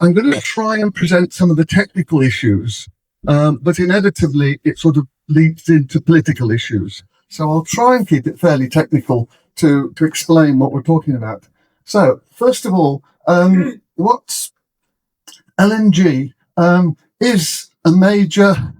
I'm going to try and present some of the technical issues, but inevitably it sort of leads into political issues. So I'll try and keep it fairly technical to explain what we're talking about. So first of all, what's LNG is a major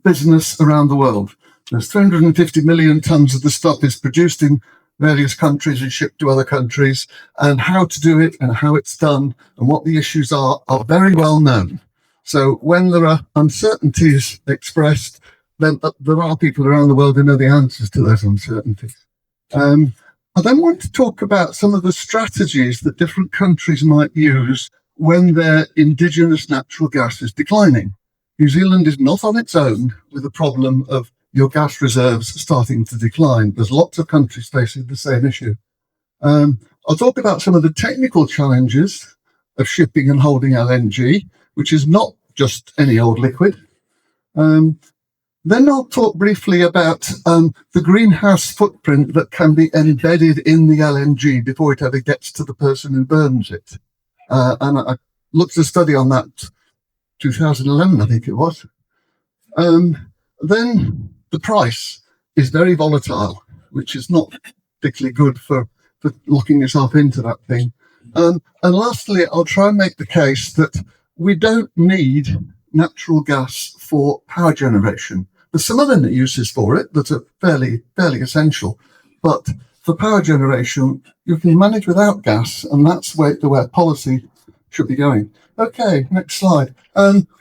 business around the world. There's 350 million tons of the stuff is produced in various countries and shipped to other countries, and how to do it and how it's done and what the issues are very well known. So when there are uncertainties expressed, then there are people around the world who know the answers to those uncertainties. I then want to talk about some of the strategies that different countries might use when their indigenous natural gas is declining. New Zealand is not on its own with the problem of your gas reserves starting to decline. There's lots of countries facing the same issue. I'll talk about some of the technical challenges of shipping and holding LNG, which is not just any old liquid. Then I'll talk briefly about the greenhouse footprint that can be embedded in the LNG before it ever gets to the person who burns it. And I looked at a study on that 2011, I think it was. Then the price is very volatile, which is not particularly good for locking yourself into that thing. And lastly, I'll try and make the case that we don't need natural gas for power generation. There's some other uses for it that are fairly essential, but for power generation, you can manage without gas, and that's the way policy should be going. Okay, next slide.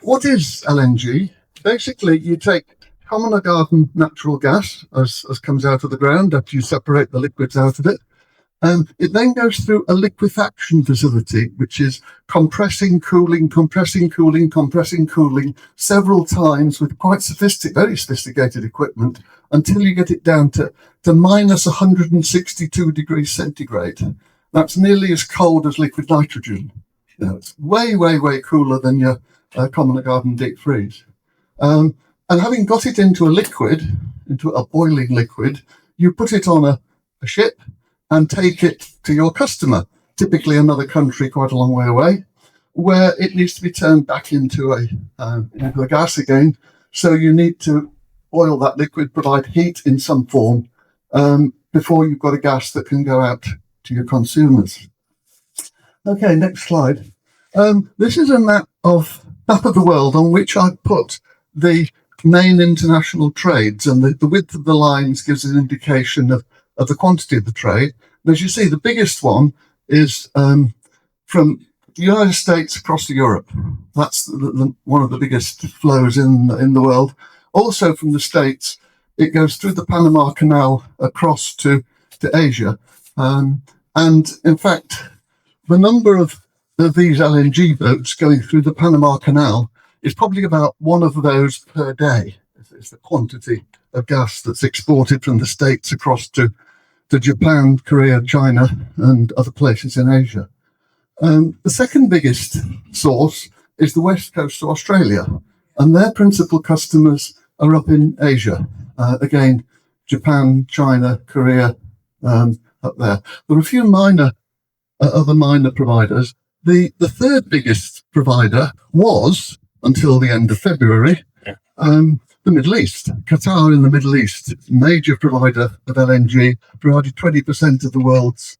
What is LNG? Basically, you take common garden natural gas as comes out of the ground after you separate the liquids out of it. It then goes through a liquefaction facility, which is compressing, cooling several times with quite very sophisticated equipment until you get it down to minus 162 degrees centigrade. That's nearly as cold as liquid nitrogen. It's way cooler than your common garden deep freeze. And having got it into a boiling liquid, you put it on a ship and take it to your customer, typically another country quite a long way away, where it needs to be turned back into a gas again. So you need to boil that liquid, provide heat in some form before you've got a gas that can go out to your consumers. Okay, next slide. This is a map of the world on which I put the main international trades, and the width of the lines gives an indication of the quantity of the trade. And as you see, the biggest one is from the United States across to Europe. That's one of the biggest flows in the world. Also from the States, it goes through the Panama Canal across to Asia. And in fact, the number of these LNG boats going through the Panama Canal is probably about one of those per day. It's the quantity of gas that's exported from the States across to Japan, Korea, China, and other places in Asia. The second biggest source is the west coast of Australia, and their principal customers are up in Asia. Again, Japan, China, Korea, up there. There are a few other minor providers. The third biggest provider was, until the end of February, the Middle East. Qatar in the Middle East, major provider of LNG, provided 20% of the world's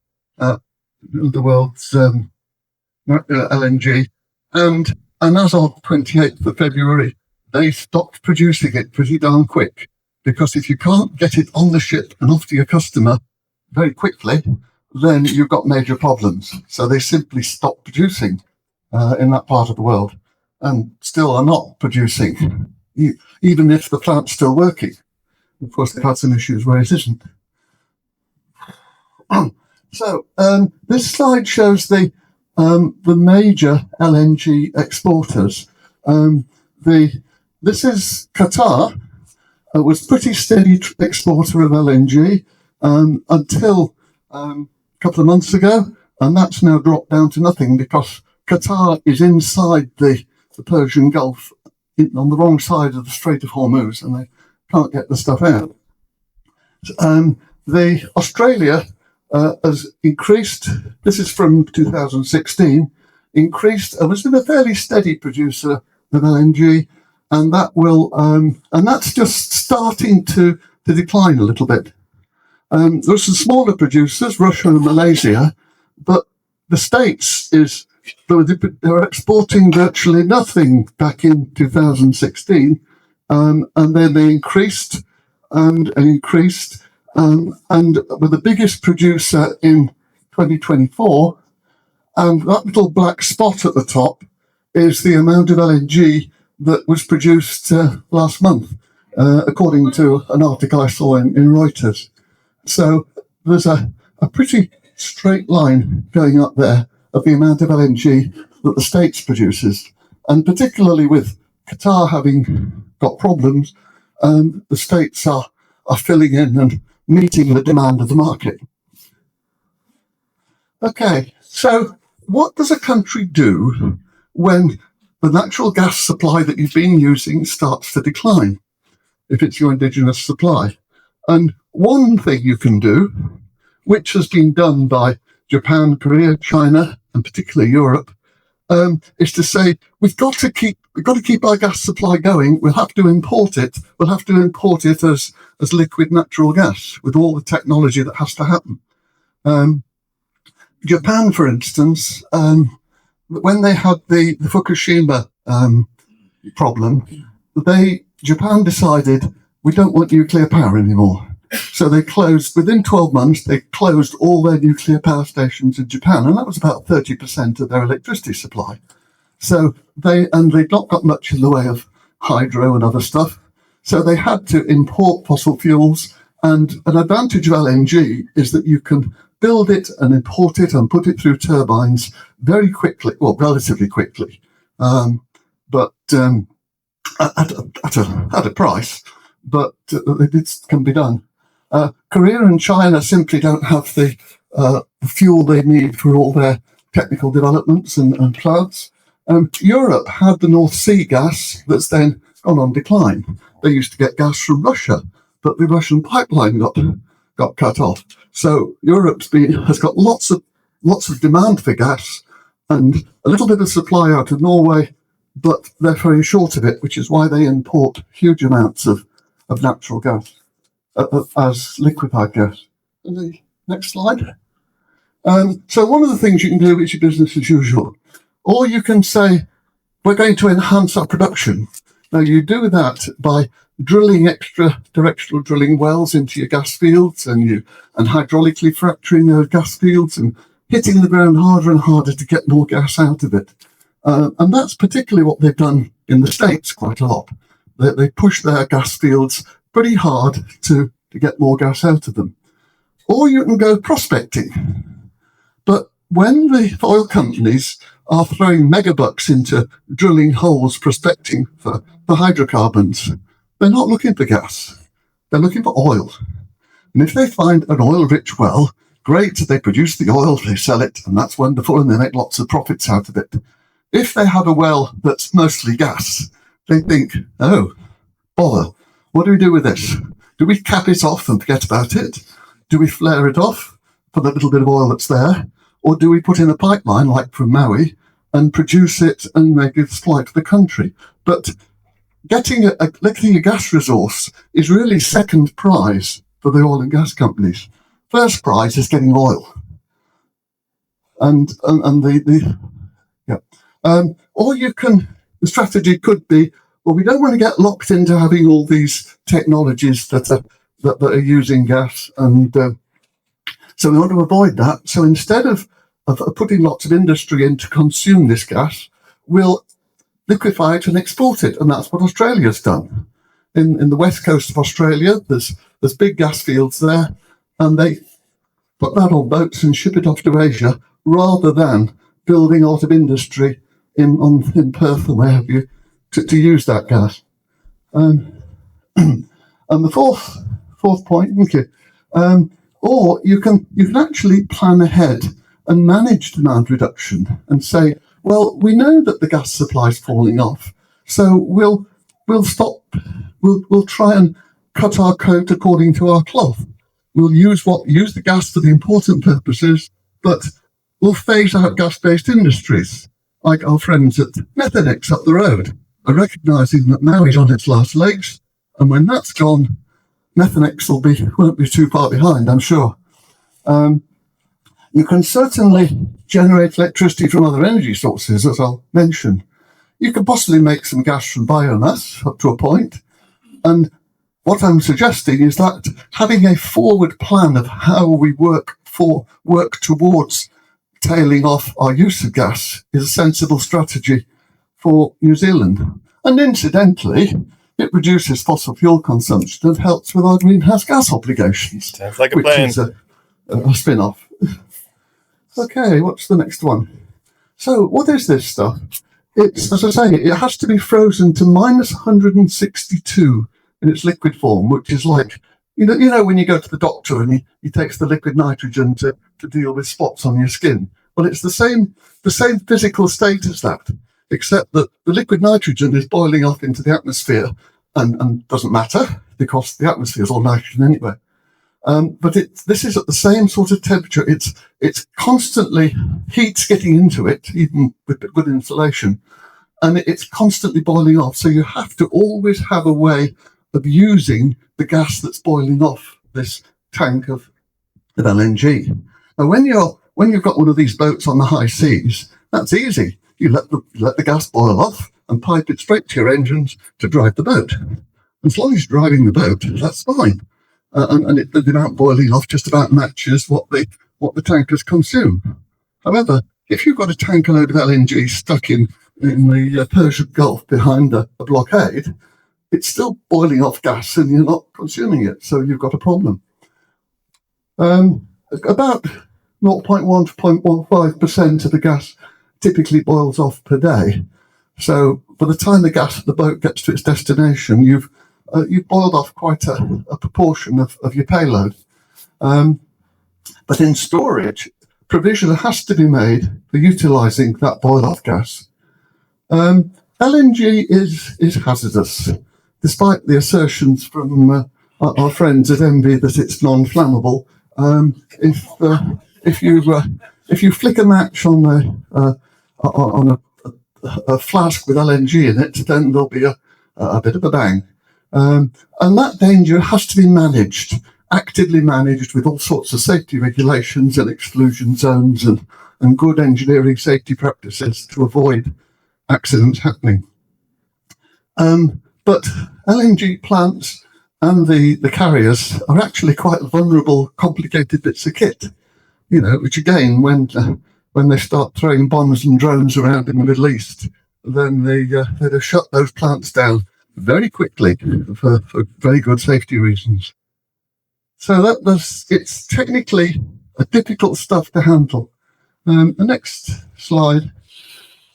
LNG, and as of 28th of February, they stopped producing it pretty darn quick, because if you can't get it on the ship and off to your customer very quickly, then you've got major problems. So they simply stopped producing in that part of the world, and still are not producing, even if the plant's still working. Of course, they've had some issues where it isn't. So this slide shows the major LNG exporters. This is Qatar. Was pretty steady exporter of LNG until a couple of months ago, and that's now dropped down to nothing because Qatar is inside the Persian Gulf, on the wrong side of the Strait of Hormuz, and they can't get the stuff out. Australia has increased, this is from 2016, increased and has been a fairly steady producer of LNG, and that will and that's just starting to decline a little bit. There are some smaller producers, Russia and Malaysia, but the States they were exporting virtually nothing back in 2016, and then they increased and increased, and were the biggest producer in 2024. And that little black spot at the top is the amount of LNG that was produced last month, according to an article I saw in Reuters. So there's a pretty straight line going up there of the amount of LNG that the States produces. And particularly with Qatar having got problems, the States are filling in and meeting the demand of the market. Okay, so what does a country do when the natural gas supply that you've been using starts to decline, if it's your indigenous supply? And one thing you can do, which has been done by Japan, Korea, China, and particularly Europe, is to say we've got to keep our gas supply going. We'll have to import it. We'll have to import it as liquid natural gas with all the technology that has to happen. Japan, for instance, when they had the Fukushima problem, Japan decided we don't want nuclear power anymore. So they closed, within 12 months, they closed all their nuclear power stations in Japan, and that was about 30% of their electricity supply. So they'd not got much in the way of hydro and other stuff. So they had to import fossil fuels, and an advantage of LNG is that you can build it and import it and put it through turbines very quickly, well, relatively quickly, but at a price, but it can be done. Korea and China simply don't have the fuel they need for all their technical developments and plants. Europe had the North Sea gas that's then gone on decline. They used to get gas from Russia, but the Russian pipeline got cut off. So Europe has got lots of demand for gas and a little bit of supply out of Norway, but they're very short of it, which is why they import huge amounts of natural gas as liquefied gas. And the next slide. So one of the things you can do is your business as usual, or you can say we're going to enhance our production. Now you do that by drilling extra directional drilling wells into your gas fields and hydraulically fracturing those gas fields and hitting the ground harder and harder to get more gas out of it. And that's particularly what they've done in the States quite a lot. They push their gas fields pretty hard to get more gas out of them. Or you can go prospecting. But when the oil companies are throwing megabucks into drilling holes prospecting for hydrocarbons, they're not looking for gas. They're looking for oil. And if they find an oil-rich well, great, they produce the oil, they sell it, and that's wonderful, and they make lots of profits out of it. If they have a well that's mostly gas, they think, oh, bother, what do we do with this? Do we cap it off and forget about it? Do we flare it off for the little bit of oil that's there? Or do we put in a pipeline, like from Maui, and produce it and make it supply to the country? But getting a gas resource is really second prize for the oil and gas companies. First prize is getting oil. Or the strategy could be, well, we don't want to get locked into having all these technologies that are using gas, and so we want to avoid that. So instead of putting lots of industry in to consume this gas, we'll liquefy it and export it, and that's what Australia's done. In the west coast of Australia, there's big gas fields there, and they put that on boats and ship it off to Asia, rather than building a lot of industry in Perth and where have you to use that gas. And the fourth point, thank you. Or you can actually plan ahead and manage demand reduction and say, well, we know that the gas supply is falling off, so we'll stop. We'll try and cut our coat according to our cloth. We'll use the gas for the important purposes, but we'll phase out gas-based industries. like our friends at Methanex up the road are recognising that now he's on its last legs, and when that's gone, Methanex won't be too far behind, I'm sure. You can certainly generate electricity from other energy sources, as I'll mention. You could possibly make some gas from biomass up to a point, and what I'm suggesting is that having a forward plan of how we work towards tailing off our use of gas is a sensible strategy for New Zealand. And incidentally, it reduces fossil fuel consumption and helps with our greenhouse gas obligations. Sounds like a plan. Which is a spin-off. Okay, what's the next one? So what is this stuff? It's, as I say, it has to be frozen to minus 162 in its liquid form, which is like, you know when you go to the doctor and he takes the liquid nitrogen to deal with spots on your skin. Well, it's the same physical state as that, except that the liquid nitrogen is boiling off into the atmosphere and doesn't matter because the atmosphere is all nitrogen anyway. But this is at the same sort of temperature. It's constantly heat's getting into it, even with good insulation, and it's constantly boiling off. So you have to always have a way of using the gas that's boiling off this tank of LNG. Now, when you've got one of these boats on the high seas, that's easy. You let the gas boil off and pipe it straight to your engines to drive the boat. As long as you're driving the boat, that's fine. The amount boiling off just about matches what the tankers consume. However, if you've got a tanker load of LNG stuck in the Persian Gulf behind a blockade, it's still boiling off gas and you're not consuming it, so you've got a problem. About 0.1 to 0.15% of the gas typically boils off per day. So by the time the boat gets to its destination, you've boiled off quite a proportion of your payload. But in storage, provision has to be made for utilising that boiled-off gas. LNG is hazardous, despite the assertions from our friends at Envy that it's non-flammable. If you flick a match on a flask with LNG in it, then there'll be a bit of a bang. And that danger has to be managed, actively managed with all sorts of safety regulations and exclusion zones and good engineering safety practices to avoid accidents happening. But LNG plants and the carriers are actually quite vulnerable, complicated bits of kit, which again, when they start throwing bombs and drones around in the Middle East, then they'd have shut those plants down very quickly for very good safety reasons. So it's technically a difficult stuff to handle. The next slide,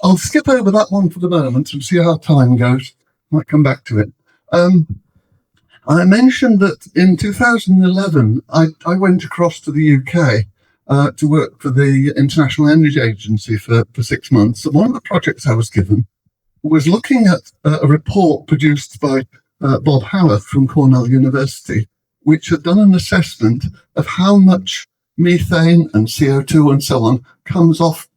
I'll skip over that one for the moment and see how time goes. Might come back to it. I mentioned that in 2011, I went across to the UK to work for the International Energy Agency for 6 months. And one of the projects I was given was looking at a report produced by Bob Howarth from Cornell University, which had done an assessment of how much methane and CO2 and so on comes off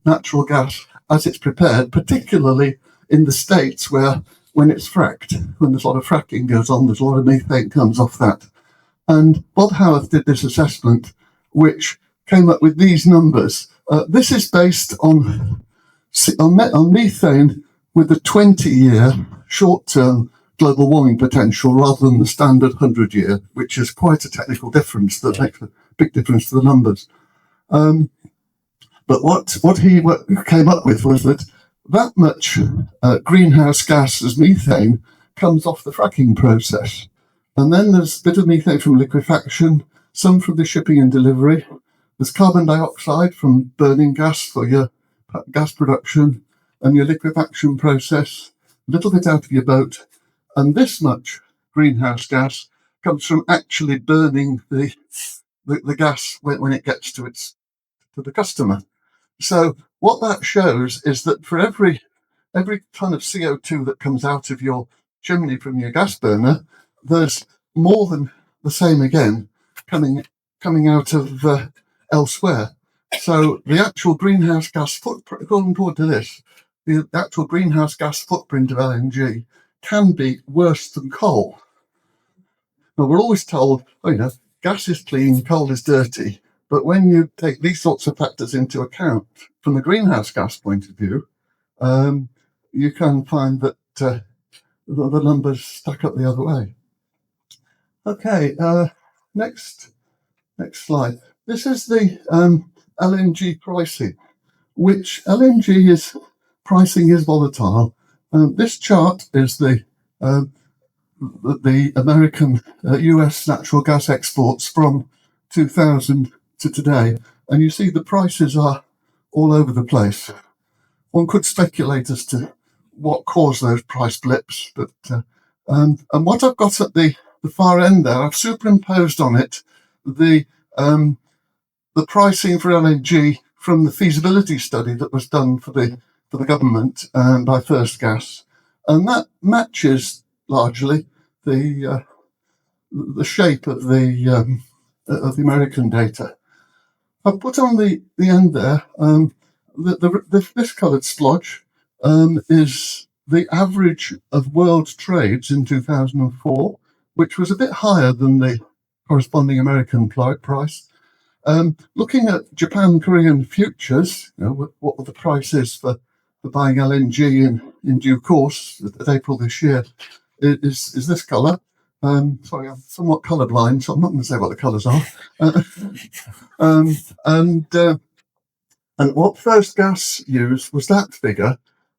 natural gas as it's prepared, particularly in the States where when it's fracked, when there's a lot of fracking goes on, there's a lot of methane comes off that. And Bob Howarth did this assessment, which came up with these numbers. This is based on methane with a 20-year short-term global warming potential rather than the standard 100-year, which is quite a technical difference that makes a big difference to the numbers. But what he came up with was that much greenhouse gas as methane comes off the fracking process. And then there's a bit of methane from liquefaction, some from the shipping and delivery. There's carbon dioxide from burning gas for your gas production and your liquefaction process, a little bit out of your boat. And this much greenhouse gas comes from actually burning the gas when it gets to the customer. So what that shows is that for every ton of CO2 that comes out of your chimney from your gas burner, there's more than the same again coming out of elsewhere. So the actual greenhouse gas footprint, according to this, the actual greenhouse gas footprint of LNG can be worse than coal. Now, we're always told, gas is clean, coal is dirty. But when you take these sorts of factors into account from the greenhouse gas point of view, you can find that the numbers stack up the other way. Okay, next slide. This is the LNG pricing, which LNG pricing is volatile. This chart is the American US natural gas exports from 2000 to today, and you see the prices are all over the place. One could speculate as to what caused those price blips, but and what I've got at the far end there, I've superimposed on it the pricing for LNG from the feasibility study that was done for the government by First Gas, and that matches largely the shape of the American data. I've put on the end there this coloured splodge is the average of world trades in 2004, which was a bit higher than the corresponding American price. Looking at Japan-Korean futures, what the price is for buying LNG in due course at April this year, is this colour. Sorry, I'm somewhat colourblind, so I'm not going to say what the colours are. And what First Gas used was that figure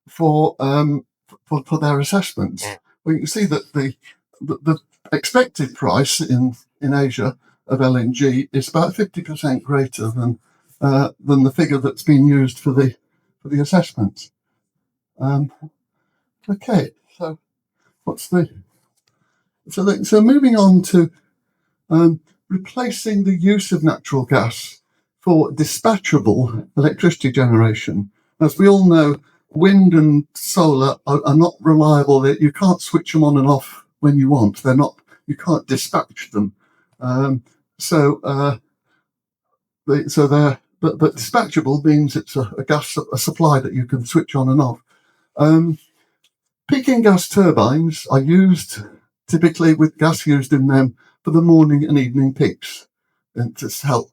for their assessments. Well, you can see that the expected price in Asia of LNG is about 50% greater than the figure that's been used for the assessments. Okay, so so moving on to replacing the use of natural gas for dispatchable electricity generation. As we all know, wind and solar are not reliable. You can't switch them on and off when you want. You can't dispatch them. But dispatchable means it's a supply that you can switch on and off. Peaking gas turbines are used typically with gas used in them for the morning and evening peaks, and to help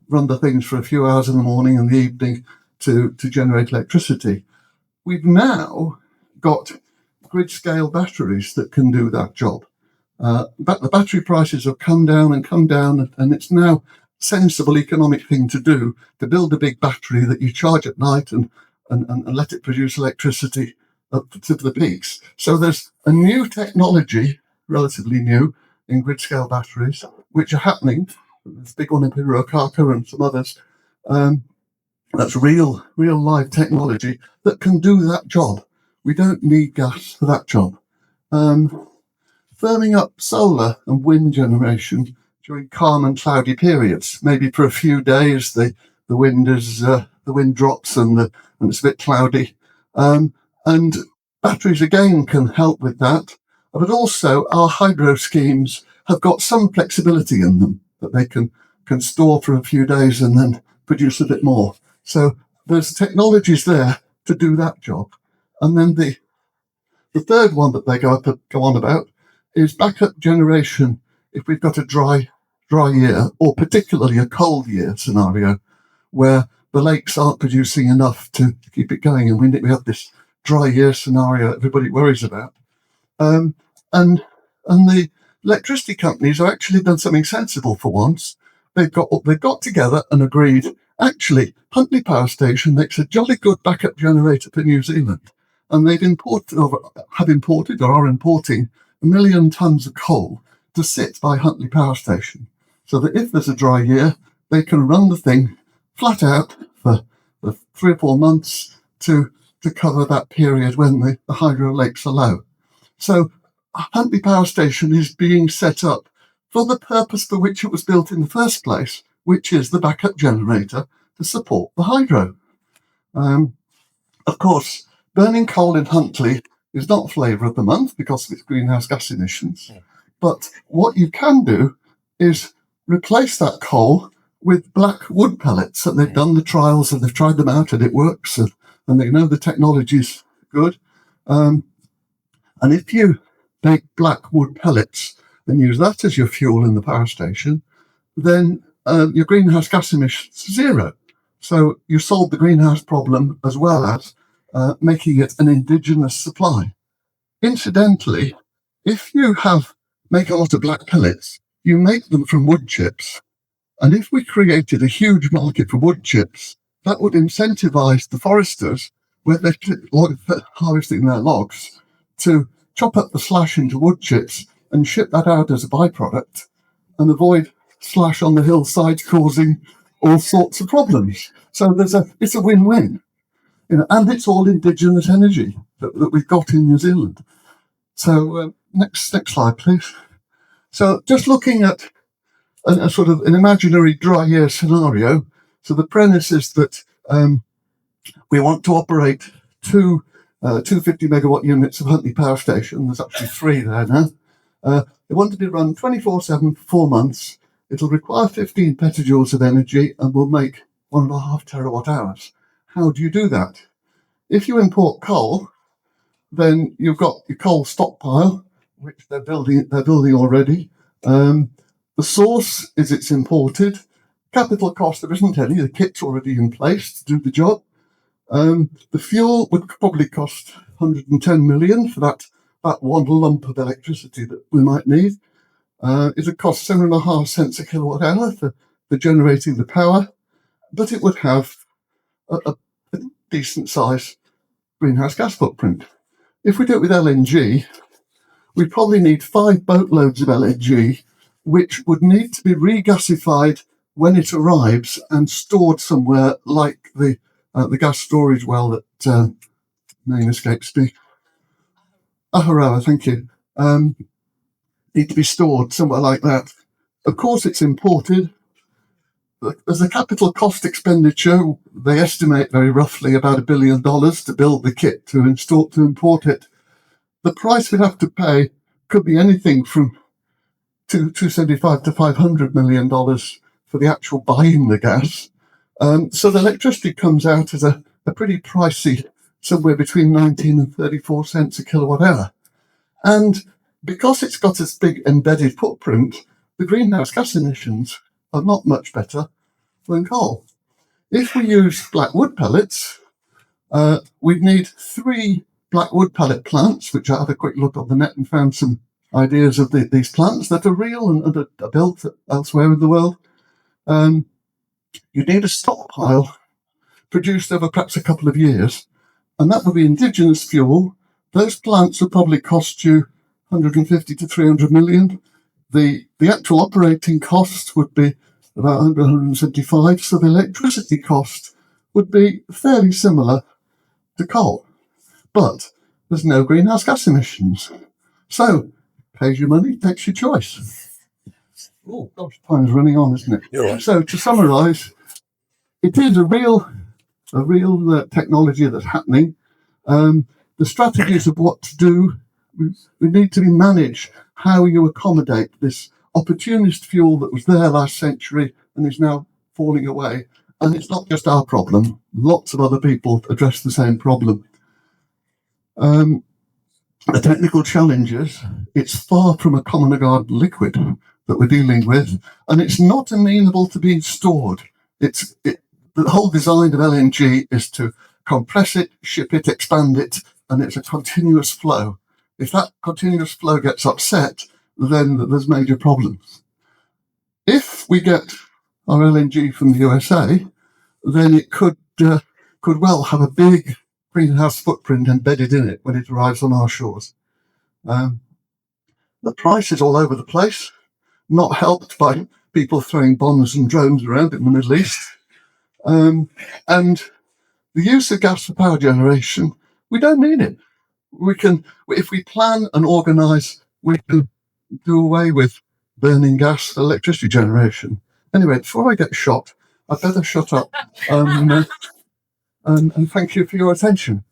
run the things for a few hours in the morning and the evening to generate electricity. We've now got grid scale batteries that can do that job. But the battery prices have come down, and it's now a sensible economic thing to do, to build a big battery that you charge at night and let it produce electricity up to the peaks. So there's a new technology, relatively new, in grid scale batteries, which are happening. There's a big one in Hirokaka and some others. That's real live technology that can do that job. We don't need gas for that job. Firming up solar and wind generation during calm and cloudy periods. Maybe for a few days the wind drops and it's a bit cloudy. And batteries again can help with that. But also our hydro schemes have got some flexibility in them that they can store for a few days and then produce a bit more. So there's technologies there to do that job. And then the third one that they go on about is backup generation if we've got a dry year, or particularly a cold year scenario where the lakes aren't producing enough to keep it going, and we have this dry year scenario everybody worries about. And the electricity companies have actually done something sensible for once. They've got together and agreed, actually, Huntly Power Station makes a jolly good backup generator for New Zealand. And they've imported or are importing 1 million tonnes of coal to sit by Huntly Power Station, so that if there's a dry year, they can run the thing flat out for 3 or 4 months to cover that period when the hydro lakes are low. So Huntly Power Station is being set up for the purpose for which it was built in the first place, which is the backup generator to support the hydro. Of course, burning coal in Huntly is not flavour of the month because of its greenhouse gas emissions. But what you can do is replace that coal with black wood pellets, and they've done the trials and they've tried them out and it works, and they know the technology's good. And if you make black wood pellets and use that as your fuel in the power station, then your greenhouse gas emissions are zero. So you solve the greenhouse problem as well as making it an indigenous supply. Incidentally, if you make a lot of black pellets, you make them from wood chips. And if we created a huge market for wood chips, that would incentivize the foresters, where they're harvesting their logs, to chop up the slash into wood chips and ship that out as a byproduct and avoid slash on the hillside causing all sorts of problems. So it's a win-win, and it's all indigenous energy that we've got in New Zealand. So next slide, please. So just looking at a sort of an imaginary dry year scenario. So the premise is that we want to operate two 250 megawatt units of Huntly Power Station. There's actually 3 there now. They want to be run 24/7 for 4 months. It'll require 15 petajoules of energy and will make 1.5 terawatt hours. How do you do that? If you import coal, then you've got your coal stockpile, which they're building already. The source is it's imported. Capital cost, there isn't any. The kit's already in place to do the job. The fuel would probably cost 110 million for that one lump of electricity that we might need. It'd cost 7.5 cents a kilowatt hour for generating the power, but it would have a decent size greenhouse gas footprint. If we do it with LNG, we'd probably need 5 boatloads of LNG, which would need to be regasified when it arrives and stored somewhere, like the gas storage well that name escapes me. Aharoa, thank you. Need to be stored somewhere like that. Of course, it's imported. As a capital cost expenditure, they estimate very roughly about $1 billion to build the kit to import it. The price we'd have to pay could be anything from $275 to $500 million for the actual buying the gas. So the electricity comes out as a pretty pricey, somewhere between 19 and 34 cents a kilowatt hour. And because it's got this big embedded footprint, the greenhouse gas emissions are not much better than coal. If we use black wood pellets, we'd need 3 black wood pellet plants, which I had a quick look on the net and found some ideas of these plants that are real and are built elsewhere in the world. You need a stockpile produced over perhaps a couple of years, and that would be indigenous fuel. Those plants would probably cost you 150 to 300 million. The actual operating cost would be about 175, so the electricity cost would be fairly similar to coal. But there's no greenhouse gas emissions. So, pays your money, takes your choice. Oh, gosh, time's running on, isn't it? You're right. So, to summarise, it is a real technology that's happening. The strategies of what to do, we need to manage how you accommodate this opportunist fuel that was there last century and is now falling away. And it's not just our problem. Lots of other people address the same problem. The technical challenges, it's far from a common or garden liquid that we're dealing with, and it's not amenable to being stored. The whole design of LNG is to compress it, ship it, expand it, and it's a continuous flow. If that continuous flow gets upset, then there's major problems. If we get our LNG from the USA, then it could well have a big greenhouse footprint embedded in it when it arrives on our shores. The price is all over the place, not helped by people throwing bombs and drones around in the Middle East. And the use of gas for power generation, we don't need it. If we plan and organise, we can do away with burning gas for electricity generation. Anyway, before I get shot, I'd better shut up. And thank you for your attention.